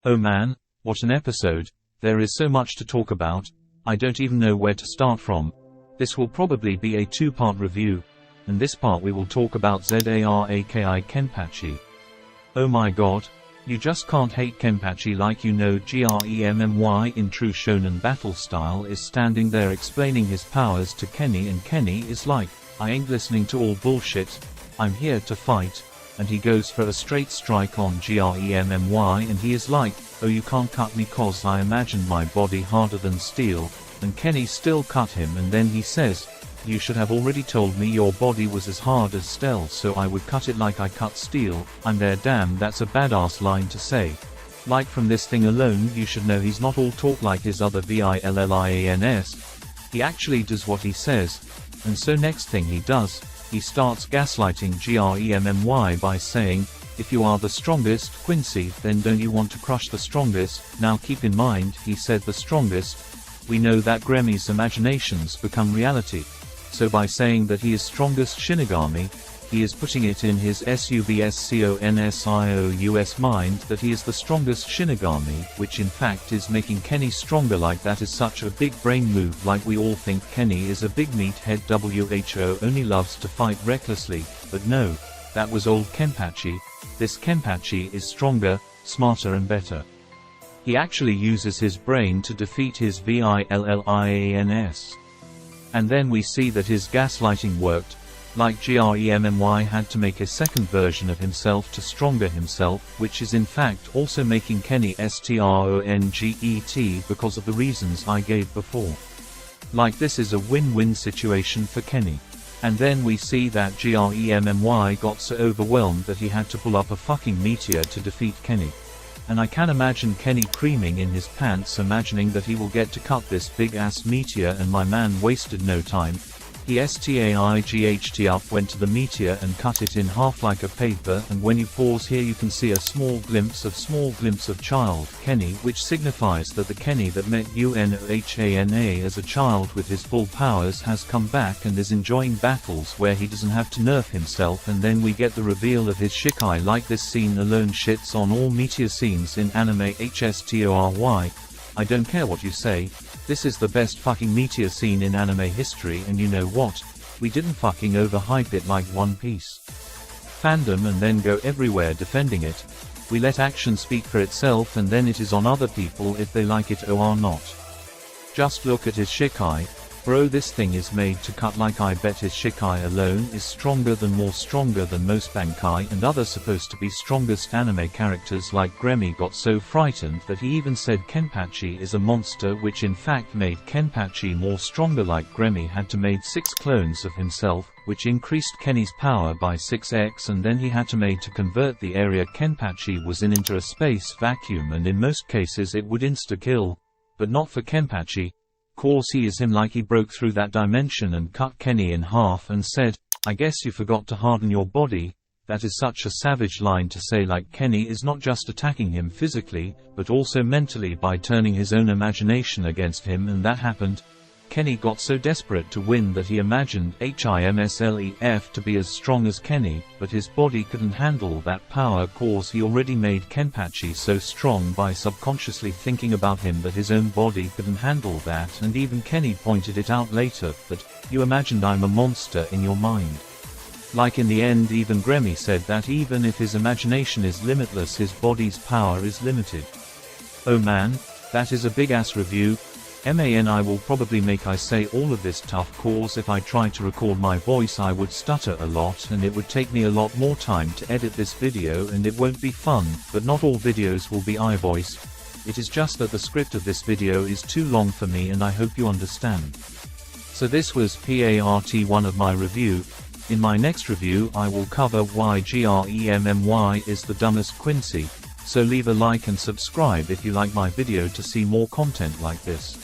Oh man, what an episode. There is so much to talk about, I don't even know where to start from. This will probably be a two-part review. In this part we will talk about Zaraki Kenpachi. Oh my god, you just can't hate Kenpachi like you know. Gremmy in true shonen battle style is standing there explaining his powers to Kenny, and Kenny is like, I ain't listening to all bullshit, I'm here to fight. And he goes for a straight strike on Gremmy, and he is like, oh you can't cut me cause I imagined my body harder than steel. And Kenny still cut him, and then he says, you should have already told me your body was as hard as steel so I would cut it like I cut steel. I'm there. Damn, that's a badass line to say. Like from this thing alone you should know he's not all talk like his other villains. He actually does what he says. And so next thing he does, he starts gaslighting Gremmy by saying, if you are the strongest, Quincy, then don't you want to crush the strongest? Now keep in mind, he said the strongest. We know that Gremmy's imaginations become reality. So by saying that he is strongest Shinigami, he is putting it in his subconscious mind that he is the strongest Shinigami, which in fact is making Kenny stronger. Like that is such a big brain move. Like we all think Kenny is a big meathead WHO only loves to fight recklessly, but no, that was old Kenpachi. This Kenpachi is stronger, smarter and better. He actually uses his brain to defeat his villains. And then we see that his gaslighting worked. Like Gremmy had to make a second version of himself to stronger himself, which is in fact also making Kenny stronget because of the reasons I gave before. Like this is a win-win situation for Kenny. And then we see that Gremmy got so overwhelmed that he had to pull up a fucking meteor to defeat Kenny. And I can imagine Kenny creaming in his pants imagining that he will get to cut this big ass meteor, and my man wasted no time. He staighed up, went to the meteor and cut it in half like a paper, and when you pause here you can see a small glimpse of child Kenny, which signifies that the Kenny that met UNOHANA as a child with his full powers has come back and is enjoying battles where he doesn't have to nerf himself. And then we get the reveal of his Shikai. Like this scene alone shits on all meteor scenes in anime HSTORY. I don't care what you say, this is the best fucking meteor scene in anime history, and you know what? We didn't fucking overhype it like One Piece fandom and then go everywhere defending it. We let action speak for itself, and then it is on other people if they like it or not. Just look at his Shikai. Bro, this thing is made to cut. Like I bet his Shikai alone is stronger than most Bankai and other supposed to be strongest anime characters. Like Gremmy got so frightened that he even said Kenpachi is a monster, which in fact made Kenpachi more stronger. Like Gremmy had to made 6 clones of himself, which increased Kenny's power by 6x, and then he had to made to convert the area Kenpachi was in into a space vacuum, and in most cases it would insta-kill. But not for Kenpachi. Course he is him. Like he broke through that dimension and cut Kenny in half and said, I guess you forgot to harden your body. That is such a savage line to say. Like Kenny is not just attacking him physically, but also mentally by turning his own imagination against him, and that happened. Kenny got so desperate to win that he imagined HIMSLEF to be as strong as Kenny, but his body couldn't handle that power cause he already made Kenpachi so strong by subconsciously thinking about him that his own body couldn't handle that. And even Kenny pointed it out later, that, you imagined I'm a monster in your mind. Like in the end even Gremmy said that even if his imagination is limitless his body's power is limited. Oh man, that is a big ass review. I will probably make I say all of this tough cause if I try to record my voice I would stutter a lot and it would take me a lot more time to edit this video and it won't be fun, but not all videos will be iVoice. It is just that the script of this video is too long for me and I hope you understand. So this was part 1 of my review. In my next review I will cover why Gremmy is the dumbest Quincy. So leave a like and subscribe if you like my video to see more content like this.